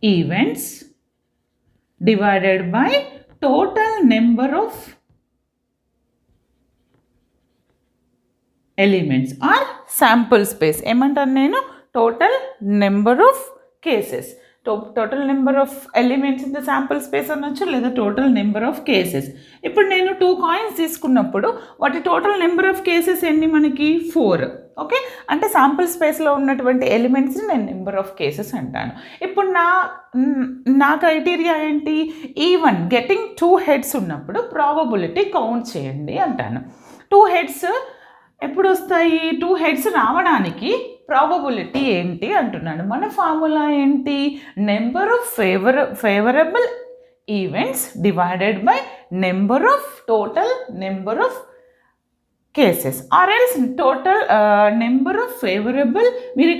events divided by total number of elements or sample space. ఏమంటాను నేను? total number of cases. total number of elements in the sample space అనొచ్చు, లేదా total number of cases. ఇప్పుడు నేను 2 coins తీసుకున్నప్పుడు వాటి total number of cases ఎన్ని మనకి? 4. Okay, అంటే శాంపుల్ స్పేస్లో ఉన్నటువంటి ఎలిమెంట్స్ని నేను నెంబర్ ఆఫ్ కేసెస్ అంటాను. ఇప్పుడు నా క్రైటీరియా ఏంటి? ఈవెన్ గెటింగ్ 2 హెడ్స్ ఉన్నప్పుడు ప్రాబబిలిటీ కౌంట్ చేయండి అంటాను. 2 హెడ్స్ ఎప్పుడు వస్తాయి? 2 హెడ్స్ రావడానికి ప్రాబబిలిటీ ఏంటి అంటున్నాను. మన ఫార్ములా ఏంటి? Number of favourable events divided by total number of cases, or else total number of favourable. మీరు ఇక్కడ